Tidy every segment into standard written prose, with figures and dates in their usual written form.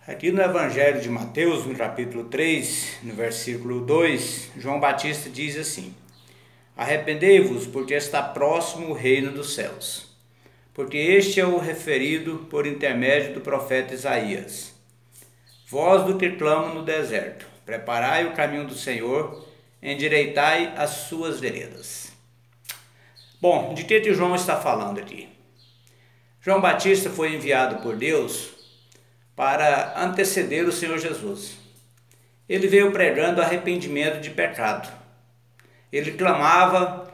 Aqui no Evangelho de Mateus, no capítulo 3, no versículo 2, João Batista diz assim: Arrependei-vos, porque está próximo o reino dos céus. Porque este é o referido por intermédio do profeta Isaías. Voz do que clama no deserto, preparai o caminho do Senhor, endireitai as suas veredas. Bom, de que João está falando aqui? João Batista foi enviado por Deus para anteceder o Senhor Jesus. Ele veio pregando arrependimento de pecado. Ele clamava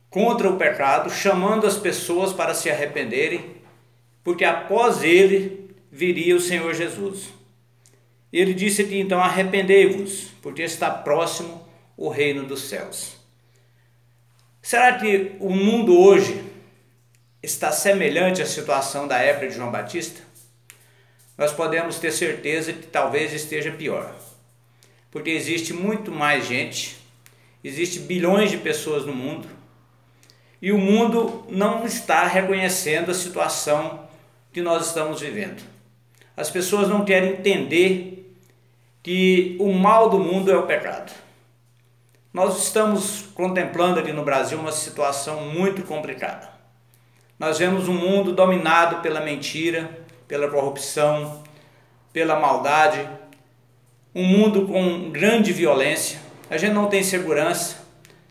contra o pecado, chamando as pessoas para se arrependerem, porque após ele viria o Senhor Jesus. Ele disse aqui então: arrependei-vos, porque está próximo o reino dos céus. Será que o mundo hoje está semelhante à situação da época de João Batista? Nós podemos ter certeza que talvez esteja pior, porque existe muito mais gente, existe bilhões de pessoas no mundo, e o mundo não está reconhecendo a situação que nós estamos vivendo. As pessoas não querem entender que o mal do mundo é o pecado. Nós estamos contemplando aqui no Brasil uma situação muito complicada. Nós vemos um mundo dominado pela mentira, pela corrupção, pela maldade, um mundo com grande violência. A gente não tem segurança,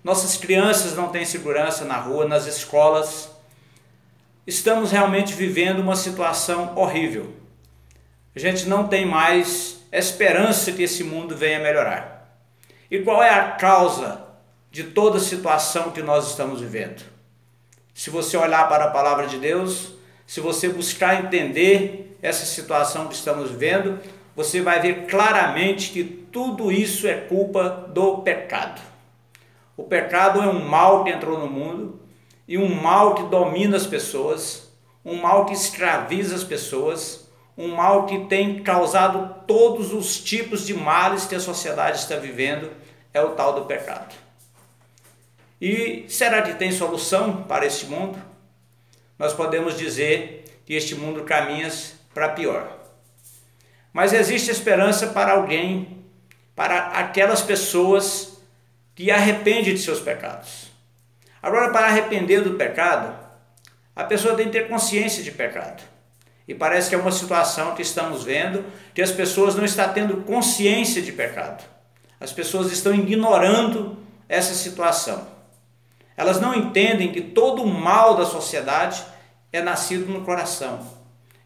nossas crianças não têm segurança na rua, nas escolas. Estamos realmente vivendo uma situação horrível. A gente não tem mais esperança que esse mundo venha melhorar. E qual é a causa de toda a situação que nós estamos vivendo? Se você olhar para a palavra de Deus, se você buscar entender essa situação que estamos vivendo, você vai ver claramente que tudo isso é culpa do pecado. O pecado é um mal que entrou no mundo, e um mal que domina as pessoas, um mal que escraviza as pessoas, um mal que tem causado todos os tipos de males que a sociedade está vivendo, é o tal do pecado. E será que tem solução para este mundo? Nós podemos dizer que este mundo caminha para pior. Mas existe esperança para alguém, para aquelas pessoas que arrependem de seus pecados. Agora, para arrepender do pecado, a pessoa tem que ter consciência de pecado. E parece que é uma situação que estamos vendo, que as pessoas não estão tendo consciência de pecado. As pessoas estão ignorando essa situação. Elas não entendem que todo o mal da sociedade é nascido no coração,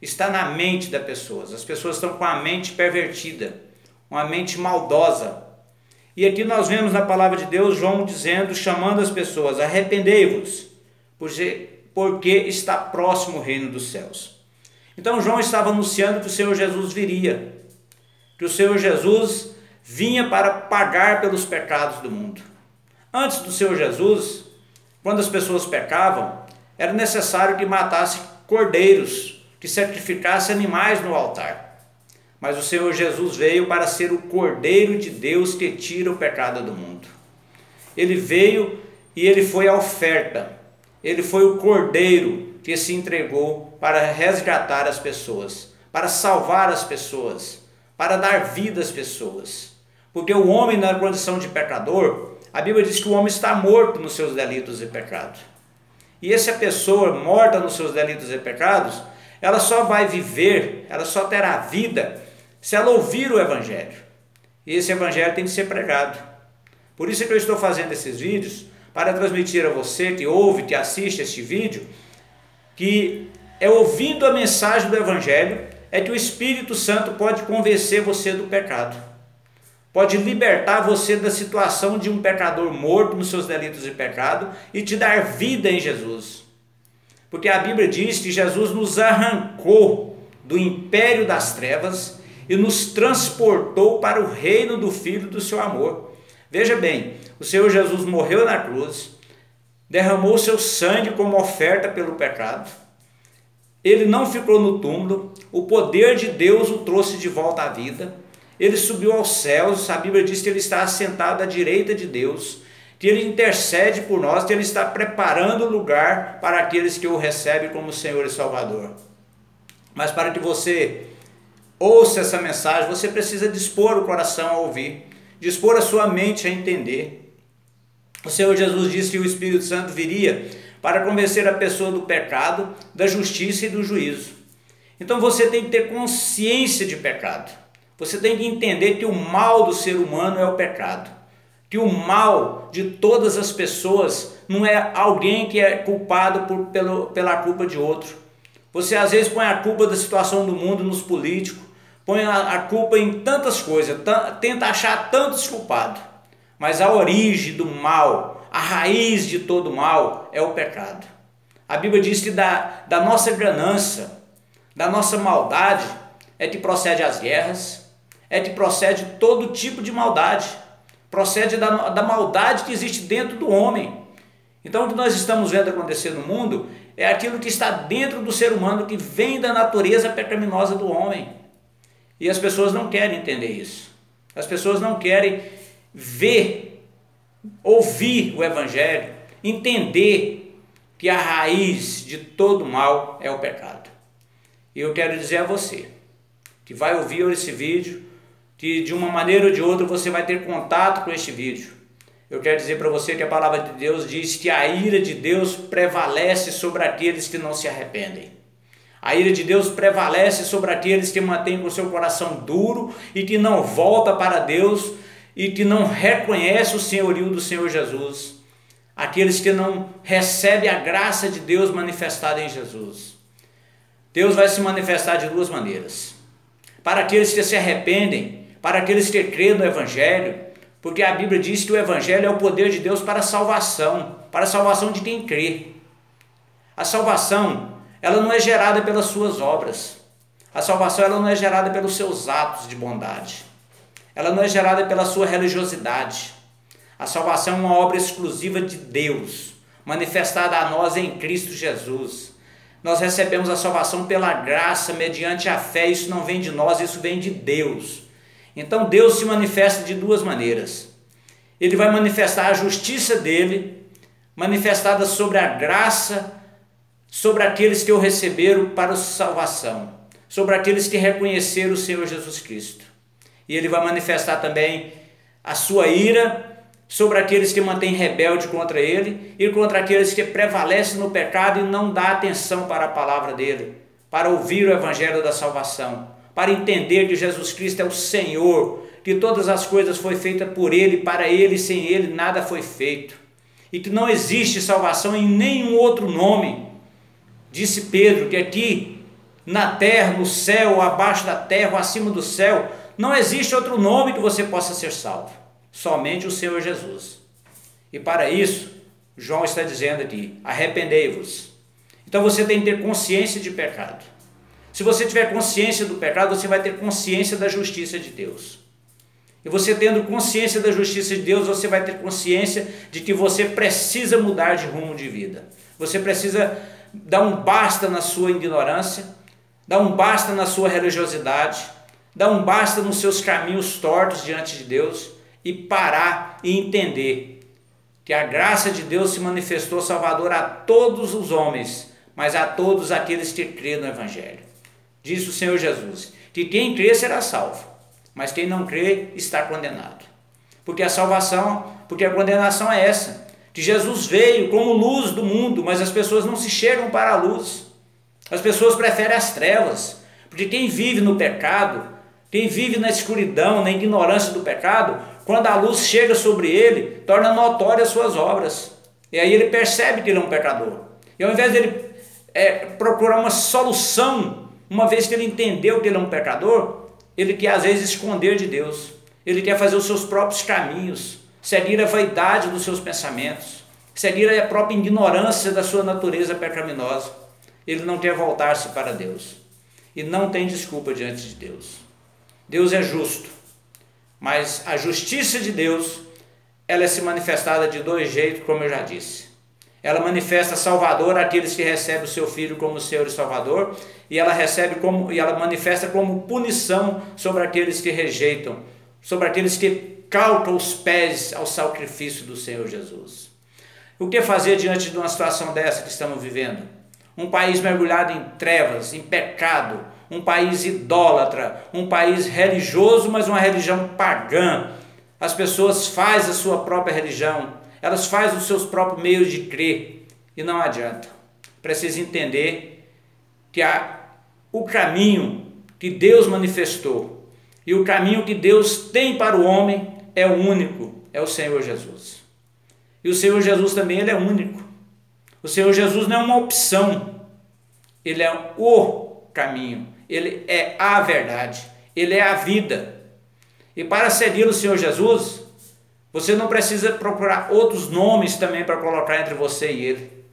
está na mente das pessoas. As pessoas estão com a mente pervertida, uma mente maldosa. E aqui nós vemos na palavra de Deus João dizendo, chamando as pessoas: arrependei-vos, porque está próximo o reino dos céus. Então João estava anunciando que o Senhor Jesus viria, que o Senhor Jesus vinha para pagar pelos pecados do mundo. Antes do Senhor Jesus, quando as pessoas pecavam, era necessário que matasse cordeiros, que sacrificasse animais no altar. Mas o Senhor Jesus veio para ser o Cordeiro de Deus que tira o pecado do mundo. Ele veio e ele foi a oferta. Ele foi o Cordeiro que se entregou para resgatar as pessoas, para salvar as pessoas, para dar vida às pessoas. Porque o homem, na condição de pecador, a Bíblia diz que o homem está morto nos seus delitos e pecados. E essa pessoa morta nos seus delitos e pecados, ela só vai viver, ela só terá vida se ela ouvir o Evangelho. E esse Evangelho tem que ser pregado. Por isso é que eu estou fazendo esses vídeos, para transmitir a você que ouve, que assiste este vídeo, que é ouvindo a mensagem do Evangelho é que o Espírito Santo pode convencer você do pecado. Pode libertar você da situação de um pecador morto nos seus delitos e pecado e te dar vida em Jesus. Porque a Bíblia diz que Jesus nos arrancou do império das trevas e nos transportou para o reino do Filho do seu amor. Veja bem, o Senhor Jesus morreu na cruz, derramou seu sangue como oferta pelo pecado. Ele não ficou no túmulo, o poder de Deus o trouxe de volta à vida. Ele subiu aos céus, a Bíblia diz que ele está assentado à direita de Deus, que ele intercede por nós, que ele está preparando o lugar para aqueles que o recebem como Senhor e Salvador. Mas para que você ouça essa mensagem, você precisa dispor o coração a ouvir, dispor a sua mente a entender. O Senhor Jesus disse que o Espírito Santo viria para convencer a pessoa do pecado, da justiça e do juízo. Então você tem que ter consciência de pecado. Você tem que entender que o mal do ser humano é o pecado. Que o mal de todas as pessoas não é alguém que é culpado pela culpa de outro. Você às vezes põe a culpa da situação do mundo nos políticos, põe a culpa em tantas coisas, tenta achar tantos culpados. Mas a origem do mal, a raiz de todo mal é o pecado. A Bíblia diz que da nossa ganância, da nossa maldade, é que procede as guerras, é que procede todo tipo de maldade, procede da maldade que existe dentro do homem. Então o que nós estamos vendo acontecer no mundo é aquilo que está dentro do ser humano, que vem da natureza pecaminosa do homem. E as pessoas não querem entender isso. As pessoas não querem ver, ouvir o Evangelho, entender que a raiz de todo mal é o pecado. E eu quero dizer a você, que vai ouvir esse vídeo, que de uma maneira ou de outra você vai ter contato com este vídeo. Eu quero dizer para você que a palavra de Deus diz que a ira de Deus prevalece sobre aqueles que não se arrependem. A ira de Deus prevalece sobre aqueles que mantêm o seu coração duro e que não volta para Deus e que não reconhece o senhorio do Senhor Jesus. Aqueles que não recebem a graça de Deus manifestada em Jesus. Deus vai se manifestar de duas maneiras. Para aqueles que se arrependem, para aqueles que creem no Evangelho, porque a Bíblia diz que o Evangelho é o poder de Deus para a salvação de quem crê. A salvação, ela não é gerada pelas suas obras. A salvação, ela não é gerada pelos seus atos de bondade. Ela não é gerada pela sua religiosidade. A salvação é uma obra exclusiva de Deus, manifestada a nós em Cristo Jesus. Nós recebemos a salvação pela graça, mediante a fé. Isso não vem de nós, isso vem de Deus. Então Deus se manifesta de duas maneiras. Ele vai manifestar a justiça dele, manifestada sobre a graça, sobre aqueles que o receberam para a salvação, sobre aqueles que reconheceram o Senhor Jesus Cristo. E ele vai manifestar também a sua ira sobre aqueles que mantêm rebelde contra ele e contra aqueles que prevalecem no pecado e não dão atenção para a palavra dele, para ouvir o evangelho da salvação, para entender que Jesus Cristo é o Senhor, que todas as coisas foram feitas por ele, para ele, e sem ele nada foi feito, e que não existe salvação em nenhum outro nome. Disse Pedro que aqui na terra, no céu, abaixo da terra, ou acima do céu, não existe outro nome que você possa ser salvo, somente o Senhor Jesus. E para isso, João está dizendo aqui, arrependei-vos. Então você tem que ter consciência de pecado. Se você tiver consciência do pecado, você vai ter consciência da justiça de Deus. E você tendo consciência da justiça de Deus, você vai ter consciência de que você precisa mudar de rumo de vida. Você precisa dar um basta na sua ignorância, dar um basta na sua religiosidade, dar um basta nos seus caminhos tortos diante de Deus e parar e entender que a graça de Deus se manifestou salvadora a todos os homens, mas a todos aqueles que crêem no Evangelho. Disse o Senhor Jesus, que quem crê será salvo, mas quem não crê está condenado. Porque a condenação é essa, que Jesus veio como luz do mundo, mas as pessoas não se chegam para a luz. As pessoas preferem as trevas, porque quem vive no pecado, quem vive na escuridão, na ignorância do pecado, quando a luz chega sobre ele, torna notórias as suas obras. E aí ele percebe que ele é um pecador. E ao invés dele procurar uma solução, uma vez que ele entendeu que ele é um pecador, ele quer às vezes esconder de Deus. Ele quer fazer os seus próprios caminhos, seguir a vaidade dos seus pensamentos, seguir a própria ignorância da sua natureza pecaminosa. Ele não quer voltar-se para Deus. E não tem desculpa diante de Deus. Deus é justo, mas a justiça de Deus, ela é se manifestada de dois jeitos, como eu já disse. Ela manifesta Salvador àqueles que recebem o seu Filho como Senhor e Salvador, e ela manifesta como punição sobre aqueles que rejeitam, sobre aqueles que calcam os pés ao sacrifício do Senhor Jesus. O que fazer diante de uma situação dessa que estamos vivendo? Um país mergulhado em trevas, em pecado, um país idólatra, um país religioso, mas uma religião pagã. As pessoas fazem a sua própria religião, elas fazem os seus próprios meios de crer e não adianta. Precisa entender que o caminho que Deus manifestou e o caminho que Deus tem para o homem é o único, é o Senhor Jesus. E o Senhor Jesus também, ele é único. O Senhor Jesus não é uma opção, ele é o caminho, ele é a verdade, ele é a vida. E para seguir o Senhor Jesus, você não precisa procurar outros nomes também para colocar entre você e ele.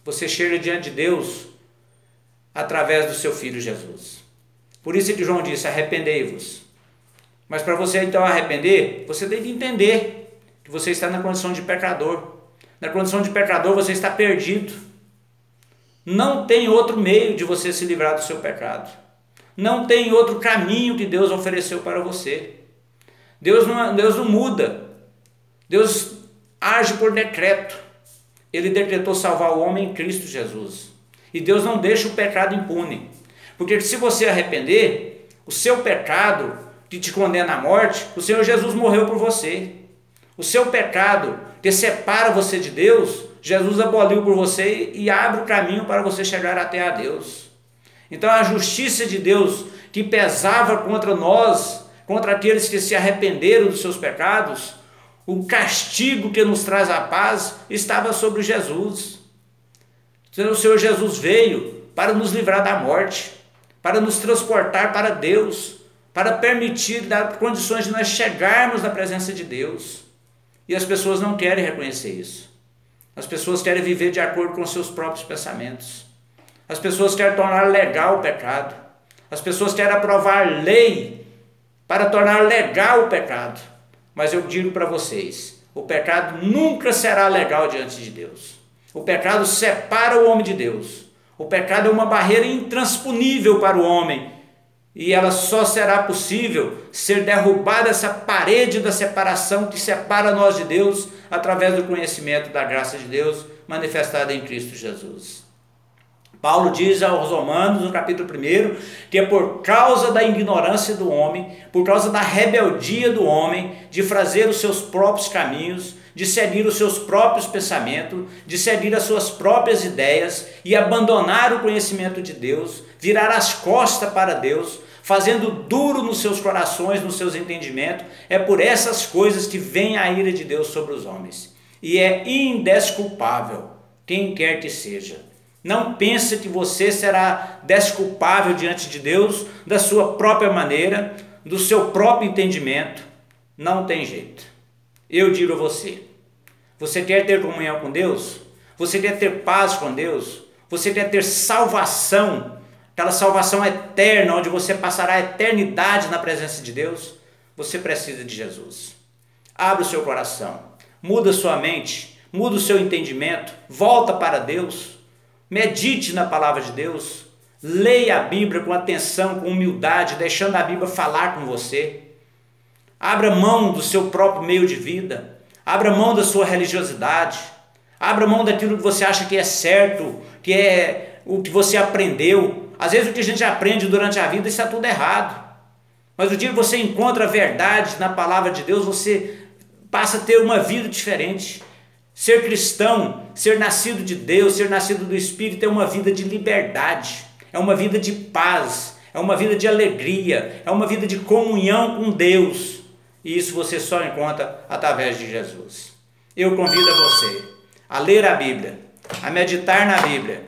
Você chega diante de Deus através do seu Filho Jesus. Por isso que João disse, arrependei-vos. Mas para você então arrepender, você tem que entender que você está na condição de pecador. Na condição de pecador você está perdido. Não tem outro meio de você se livrar do seu pecado. Não tem outro caminho que Deus ofereceu para você. Deus não muda. Deus age por decreto. Ele decretou salvar o homem em Cristo Jesus. E Deus não deixa o pecado impune. Porque se você arrepender, o seu pecado que te condena à morte, o Senhor Jesus morreu por você. O seu pecado que separa você de Deus, Jesus aboliu por você e abre o caminho para você chegar até a Deus. Então a justiça de Deus que pesava contra nós, contra aqueles que se arrependeram dos seus pecados, o castigo que nos traz a paz estava sobre Jesus. Então, o Senhor Jesus veio para nos livrar da morte, para nos transportar para Deus, para permitir, dar condições de nós chegarmos na presença de Deus. E as pessoas não querem reconhecer isso. As pessoas querem viver de acordo com seus próprios pensamentos. As pessoas querem tornar legal o pecado. As pessoas querem aprovar lei para tornar legal o pecado. Mas eu digo para vocês, o pecado nunca será legal diante de Deus. O pecado separa o homem de Deus. O pecado é uma barreira intransponível para o homem. E ela só será possível ser derrubada essa parede da separação que separa nós de Deus através do conhecimento da graça de Deus manifestada em Cristo Jesus. Paulo diz aos Romanos, no capítulo 1, que é por causa da ignorância do homem, por causa da rebeldia do homem, de fazer os seus próprios caminhos, de seguir os seus próprios pensamentos, de seguir as suas próprias ideias e abandonar o conhecimento de Deus, virar as costas para Deus, fazendo duro nos seus corações, nos seus entendimentos. É por essas coisas que vem a ira de Deus sobre os homens. E é indesculpável, quem quer que seja. Não pense que você será desculpável diante de Deus da sua própria maneira, do seu próprio entendimento. Não tem jeito. Eu digo a você, você quer ter comunhão com Deus? Você quer ter paz com Deus? Você quer ter salvação? Aquela salvação eterna, onde você passará a eternidade na presença de Deus? Você precisa de Jesus. Abra o seu coração, muda sua mente, muda o seu entendimento, volta para Deus. Medite na palavra de Deus, leia a Bíblia com atenção, com humildade, deixando a Bíblia falar com você. Abra mão do seu próprio meio de vida, abra mão da sua religiosidade, abra mão daquilo que você acha que é certo, que é o que você aprendeu. Às vezes o que a gente aprende durante a vida está tudo errado, mas o dia que você encontra a verdade na palavra de Deus, você passa a ter uma vida diferente. Ser cristão, ser nascido de Deus, ser nascido do Espírito é uma vida de liberdade, é uma vida de paz, é uma vida de alegria, é uma vida de comunhão com Deus. E isso você só encontra através de Jesus. Eu convido a você a ler a Bíblia, a meditar na Bíblia,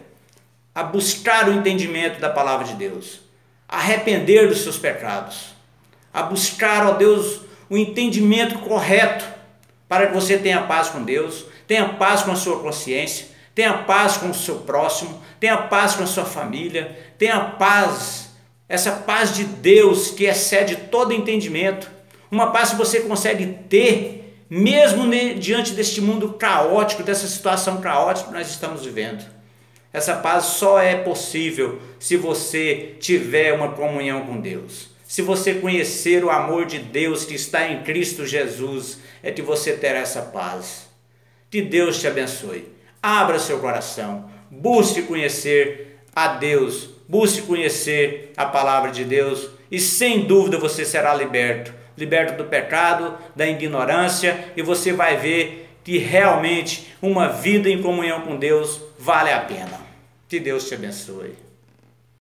a buscar o entendimento da palavra de Deus, a arrepender dos seus pecados, a buscar, ó Deus, o entendimento correto para que você tenha paz com Deus, tenha paz com a sua consciência, tenha paz com o seu próximo, tenha paz com a sua família, tenha paz, essa paz de Deus que excede todo entendimento, uma paz que você consegue ter mesmo diante deste mundo caótico, dessa situação caótica que nós estamos vivendo. Essa paz só é possível se você tiver uma comunhão com Deus. Se você conhecer o amor de Deus que está em Cristo Jesus, é que você terá essa paz. Que Deus te abençoe. Abra seu coração. Busque conhecer a Deus busque conhecer a palavra de Deus e sem dúvida você será liberto do pecado, da ignorância, e você vai ver que realmente uma vida em comunhão com Deus vale a pena. Que Deus te abençoe.